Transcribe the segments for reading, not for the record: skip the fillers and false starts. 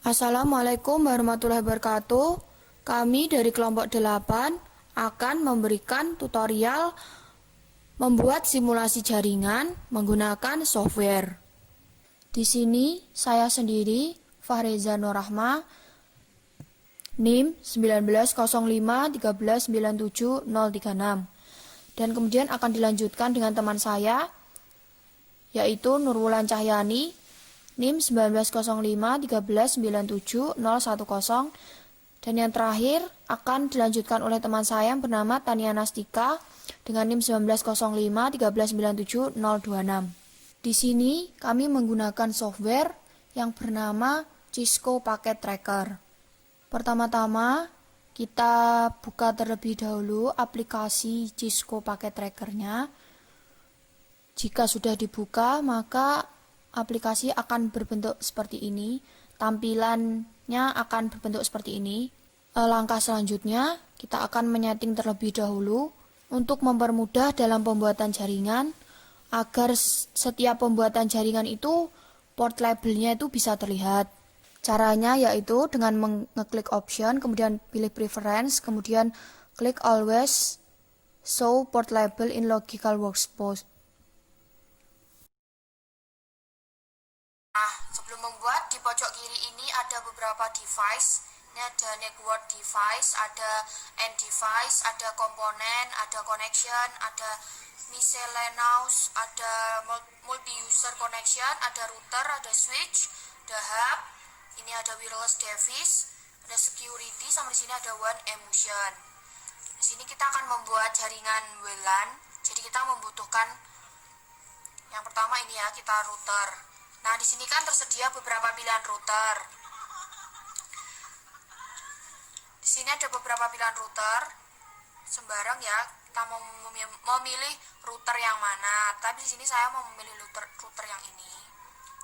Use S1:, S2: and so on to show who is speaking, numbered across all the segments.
S1: Assalamualaikum warahmatullahi wabarakatuh. Kami dari kelompok 8 akan memberikan tutorial membuat simulasi jaringan menggunakan software. Di sini saya sendiri, Fahreza Nurrahma, NIM 190513973036. Dan kemudian akan dilanjutkan dengan teman saya, yaitu Nurwulan Cahyani, NIM 190513971010. Dan yang terakhir akan dilanjutkan oleh teman saya yang bernama Tania Nastika dengan NIM 190513971026. Di sini kami menggunakan software yang bernama Cisco Packet Tracker. Pertama-tama kita buka terlebih dahulu aplikasi Cisco Packet Tracker-nya. Jika sudah dibuka, maka aplikasi akan berbentuk seperti ini. Tampilannya akan berbentuk seperti ini. Langkah selanjutnya, kita akan menyeting terlebih dahulu untuk mempermudah dalam pembuatan jaringan, agar setiap pembuatan jaringan itu port labelnya itu bisa terlihat. Caranya yaitu dengan mengeklik option, kemudian pilih preference, kemudian klik always show port label in logical workspace. Nah, sebelum membuat, di pojok kiri ini ada beberapa device. Ini ada network device, ada end device, ada komponen, ada connection, ada miscellaneous, ada multi user connection, ada router, ada switch, ada hub, ini ada wireless device, ada security, sama di sini ada one emulsion. Di sini kita akan membuat jaringan WLAN. Jadi kita membutuhkan yang pertama ini ya, kita router. Nah, di sini kan tersedia beberapa pilihan router. Di sini ada beberapa pilihan router. Sembarang ya, kita mau memilih router yang mana. Tapi di sini saya mau memilih router yang ini.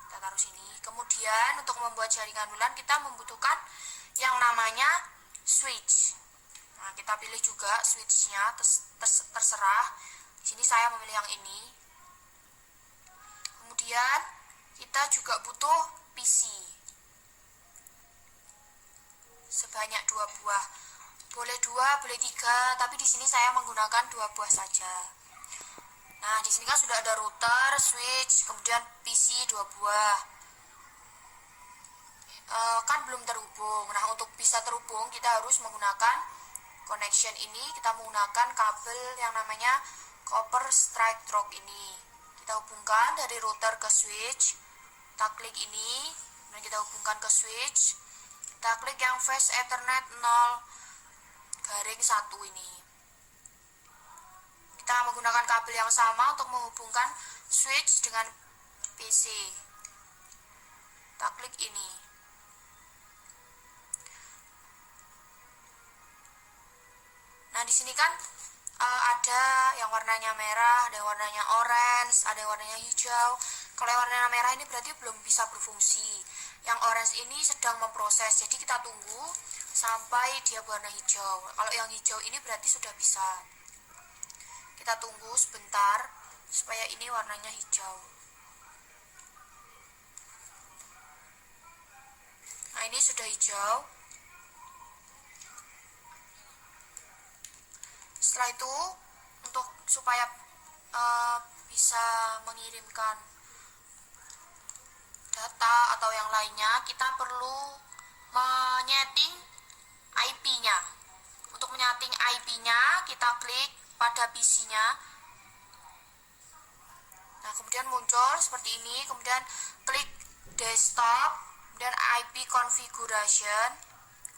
S1: Kita taruh sini. Kemudian untuk membuat jaringan WLAN kita membutuhkan yang namanya switch. Nah, kita pilih juga switchnya, terserah. Di sini saya memilih yang ini. Kemudian kita juga butuh PC sebanyak 2 buah. Boleh 2, boleh 3, tapi di sini saya menggunakan 2 buah saja. Nah, di sini kan sudah ada router, switch, kemudian PC 2 buah. Kan belum terhubung. Nah, untuk bisa terhubung kita harus menggunakan connection ini. Kita menggunakan kabel yang namanya copper strike drop ini. Kita hubungkan dari router ke switch. Kita klik ini, dan kita hubungkan ke switch. Kita klik yang fast ethernet 0/1 ini. Kita menggunakan kabel yang sama untuk menghubungkan switch dengan PC. Kita klik ini. Nah, di sini kan ada yang warnanya merah, ada yang warnanya orange, ada yang warnanya hijau. Kalau yang warnanya merah ini berarti belum bisa berfungsi. Yang orange ini sedang memproses, jadi kita tunggu sampai dia berwarna hijau. Kalau yang hijau ini berarti sudah bisa. Kita tunggu sebentar supaya ini warnanya hijau. Nah, ini sudah hijau. Setelah itu, untuk supaya bisa mengirimkan data atau yang lainnya, kita perlu menyeting IP-nya. Untuk menyeting IP-nya, kita klik pada PC-nya. Nah, kemudian muncul seperti ini, kemudian klik desktop, kemudian IP configuration,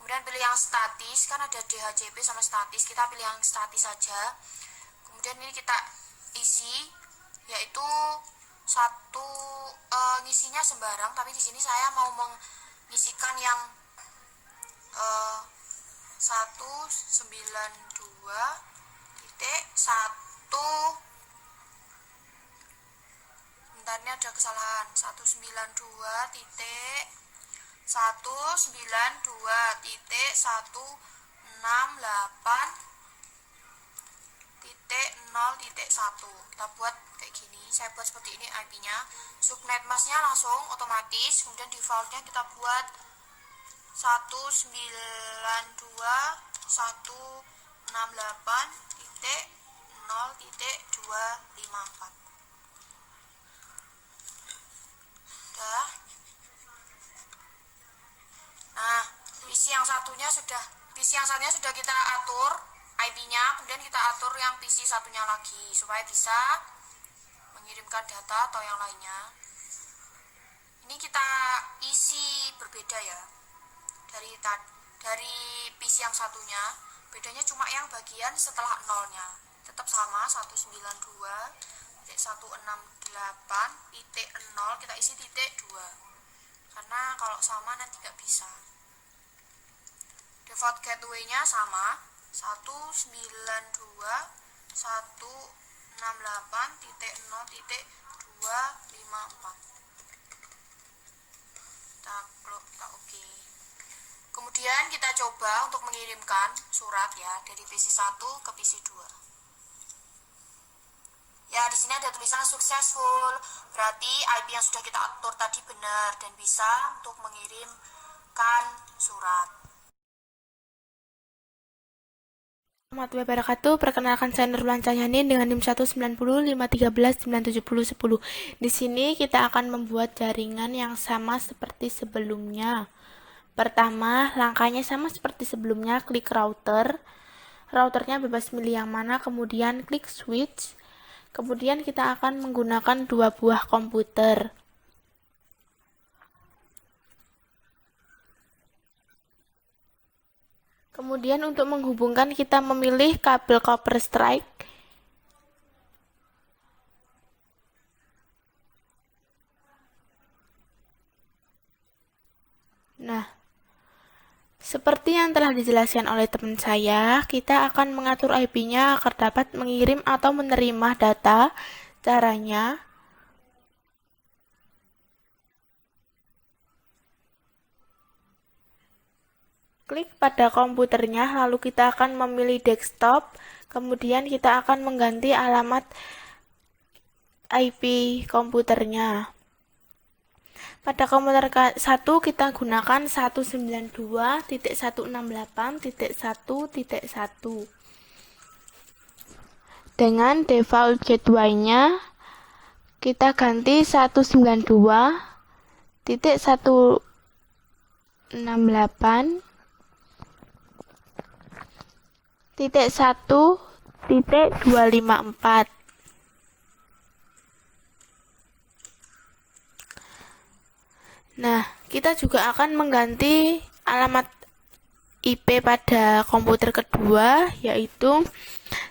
S1: kemudian pilih yang statis, kan ada DHCP sama statis, kita pilih yang statis saja. Kemudian ini kita isi, yaitu ngisinya sembarang, tapi di sini saya mau mengisikan yang 192.1. Bentar, ini ada kesalahan. 192.168.0.1. Kita buat kayak gini. Saya buat seperti ini IP-nya. Subnet masknya langsung otomatis. Kemudian defaultnya kita buat 192.168.0.254. Udah. Nah, PC yang satunya sudah kita atur IP-nya, kemudian kita atur yang PC satunya lagi supaya bisa mengirimkan data atau yang lainnya. Ini kita isi berbeda ya. Dari PC yang satunya, bedanya cuma yang bagian setelah nolnya. Tetap sama 192.168.0 kita isi titik 2. Karena kalau sama nanti nggak bisa. Default gateway-nya sama 192.168.0.254. Kita oke. Kemudian kita coba untuk mengirimkan surat ya dari PC 1 ke PC 2. Ya, di sini ada tulisan successful. Berarti IP yang sudah kita atur tadi benar dan bisa untuk mengirimkan surat.
S2: Warahmatullahi wabarakatuh. Perkenalkan saya Nurlan Cahyani dengan NIM 19051397010. Di sini kita akan membuat jaringan yang sama seperti sebelumnya. Pertama, langkahnya sama seperti sebelumnya, klik router. Routernya bebas milih yang mana, kemudian klik switch. Kemudian kita akan menggunakan 2 buah komputer. Kemudian untuk menghubungkan kita memilih kabel copper strike. Nah, seperti yang telah dijelaskan oleh teman saya, kita akan mengatur IP-nya agar dapat mengirim atau menerima data. Caranya, klik pada komputernya, lalu kita akan memilih desktop, kemudian kita akan mengganti alamat IP komputernya. Pada komputer 1 kita gunakan 192.168.1.1. Dengan default gateway-nya kita ganti 192.168.1.254. Nah, kita juga akan mengganti alamat IP pada komputer kedua, yaitu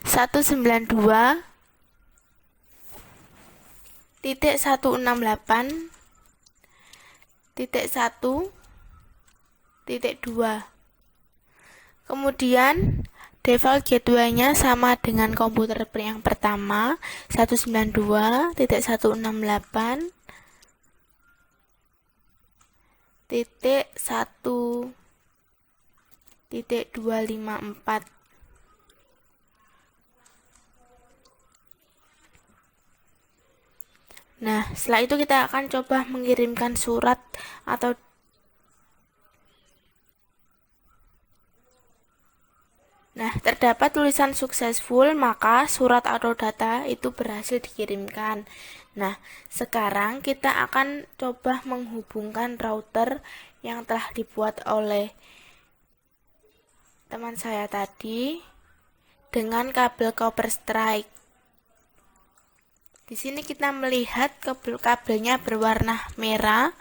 S2: 192.168.1.2. Kemudian default gateway-nya sama dengan komputer yang pertama, 192.1.1.254. Nah, setelah itu kita akan coba mengirimkan surat atau terdapat tulisan successful, maka surat atau data itu berhasil dikirimkan. Nah, sekarang kita akan coba menghubungkan router yang telah dibuat oleh teman saya tadi dengan kabel copper strike. Di sini kita melihat kabelnya berwarna merah,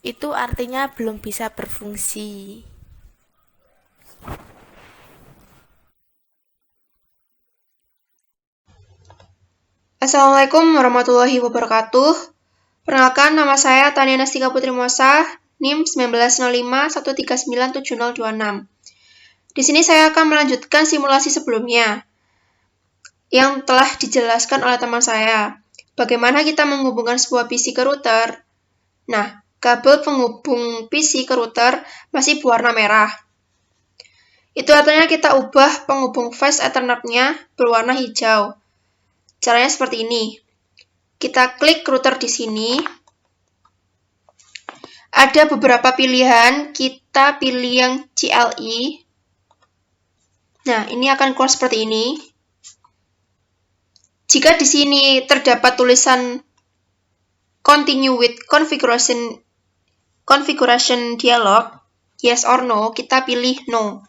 S2: itu artinya belum bisa berfungsi.
S3: Assalamualaikum warahmatullahi wabarakatuh. Perkenalkan, nama saya Tania Nastika Putri Mosa, NIM 190513970026. Di sini saya akan melanjutkan simulasi sebelumnya yang telah dijelaskan oleh teman saya. Bagaimana kita menghubungkan sebuah PC ke router? Nah, kabel penghubung PC ke router masih berwarna merah. Itu artinya kita ubah penghubung flash Ethernet-nya berwarna hijau. Caranya seperti ini. Kita klik router di sini. ada beberapa pilihan, kita pilih yang CLI. Nah, ini akan keluar seperti ini. Jika di sini terdapat tulisan Continue with configuration dialog, yes or no, kita pilih no.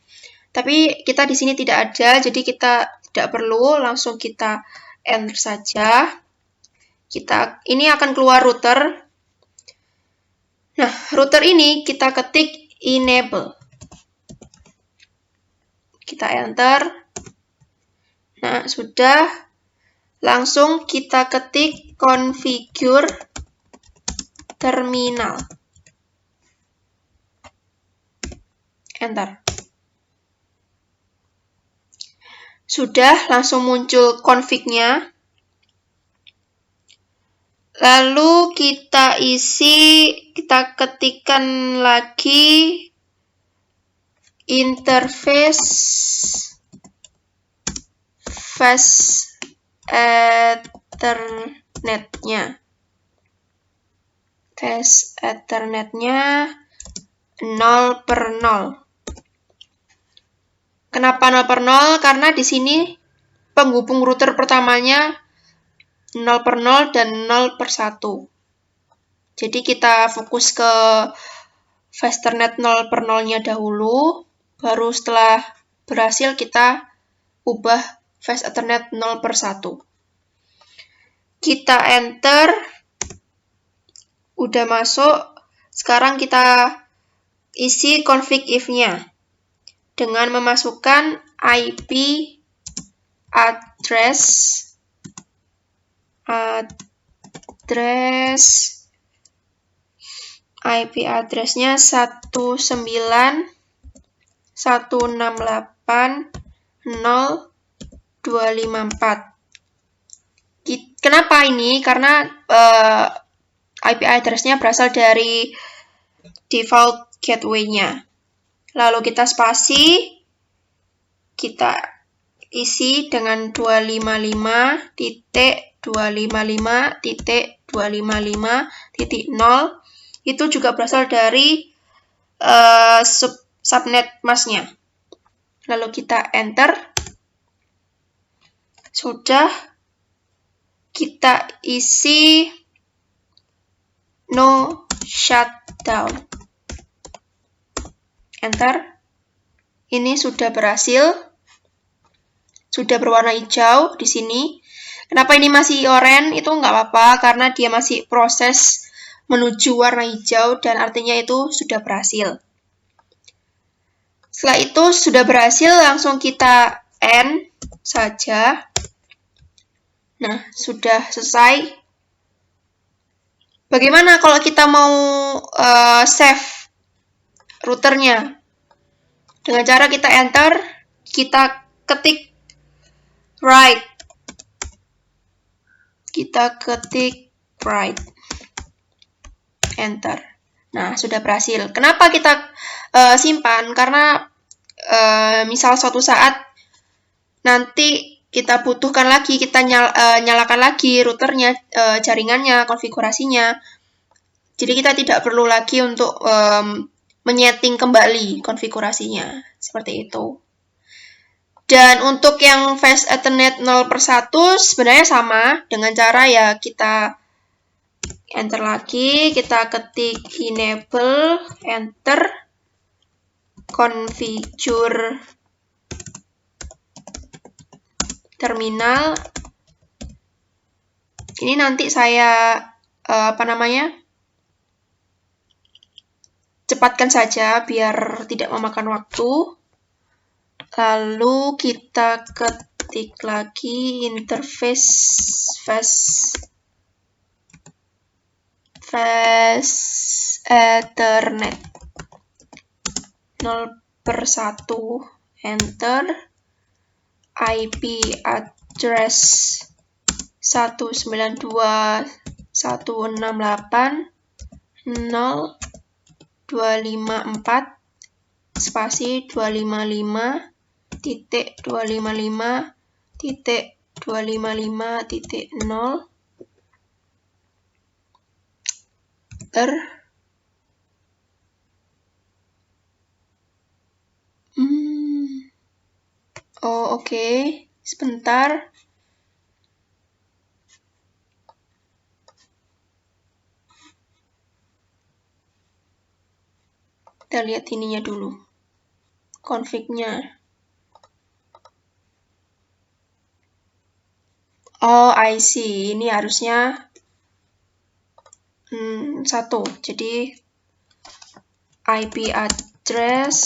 S3: Tapi kita di sini tidak ada, jadi kita tidak perlu, langsung kita enter saja. Ini akan keluar router. Nah, router ini kita ketik enable. Kita enter. Nah, sudah. Langsung kita ketik configure terminal. Enter. Sudah, langsung muncul config-nya. Lalu kita kita ketikkan lagi interface fast Ethernet-nya. Fast Ethernet-nya 0/0. Kenapa 0/0? Karena di sini penghubung router pertamanya 0/0 dan 0/1. Jadi kita fokus ke fast Ethernet 0/0-nya dahulu, baru setelah berhasil kita ubah fast Ethernet 0/1. Kita enter, udah masuk. Sekarang kita isi config if-nya dengan memasukkan IP address-nya 191.168.0.254. Kenapa ini? Karena IP address-nya berasal dari default gateway-nya. Lalu kita spasi, kita isi dengan 255.255.255.0. Itu juga berasal dari subnet mask-nya. Lalu kita enter. Sudah, kita isi no shutdown. Enter. Ini sudah berhasil. Sudah berwarna hijau di sini. Kenapa ini masih oranye? Itu nggak apa-apa, karena dia masih proses menuju warna hijau, dan artinya itu sudah berhasil. Setelah itu sudah berhasil, langsung kita end saja. Nah, sudah selesai. Bagaimana kalau kita mau save routernya? Dengan cara kita enter, kita ketik write. Kita ketik write. Enter. Nah, sudah berhasil. Kenapa kita simpan? Karena misal suatu saat nanti kita butuhkan lagi, kita nyalakan lagi routernya, jaringannya, konfigurasinya. Jadi kita tidak perlu lagi untuk menyeting kembali konfigurasinya. Seperti itu. Dan untuk yang fast Ethernet 0/1 sebenarnya sama dengan cara ya kita enter lagi, kita ketik enable, enter, configure terminal. Ini nanti saya cepatkan saja biar tidak memakan waktu. Lalu kita ketik lagi interface fast Ethernet 0/1, enter, IP address 192.168.0.254 spasi 255.255.0. Oh, oke. Sebentar. Kita lihat ininya dulu. Config-nya. Oh, I see. Ini harusnya 1. Jadi IP address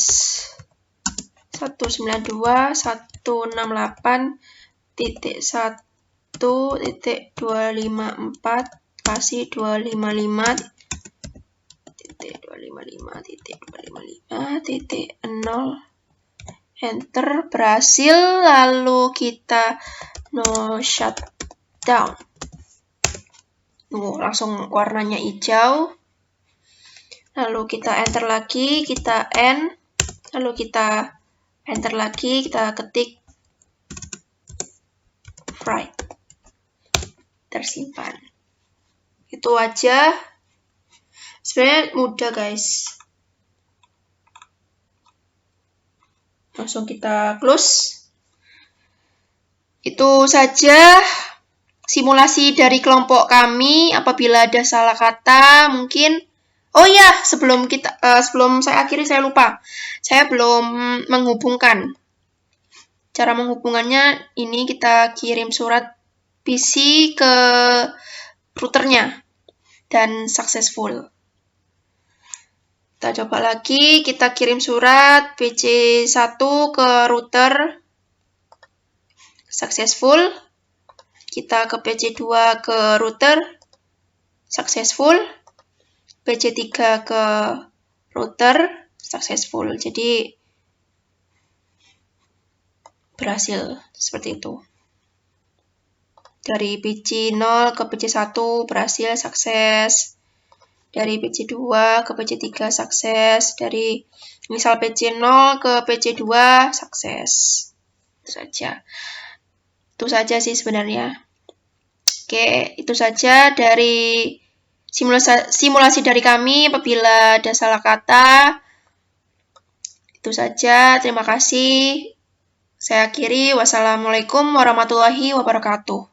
S3: 192.168.255.255.0. Enter, berhasil. Lalu kita no shutdown. Langsung warnanya hijau. Lalu kita enter lagi, kita end. Lalu kita enter lagi, kita ketik write. Tersimpan. Itu aja. Sebenarnya mudah, guys. Langsung kita close. Itu saja simulasi dari kelompok kami. Apabila ada salah kata, mungkin. Oh ya, sebelum saya akhiri, saya lupa. Saya belum menghubungkan. Cara menghubungannya ini kita kirim surat PC ke routernya dan successful. Kita coba lagi, kita kirim surat PC1 ke router, successful. Kita ke PC2 ke router, successful. PC3 ke router, successful. Jadi berhasil seperti itu. Dari PC0 ke PC1 berhasil, sukses. Dari PC2 ke PC3 sukses. Dari misal PC0 ke PC2 sukses. Itu saja sih sebenarnya. Oke, itu saja dari simulasi dari kami. Apabila ada salah kata, itu saja. Terima kasih. Saya akhiri. Wassalamualaikum warahmatullahi wabarakatuh.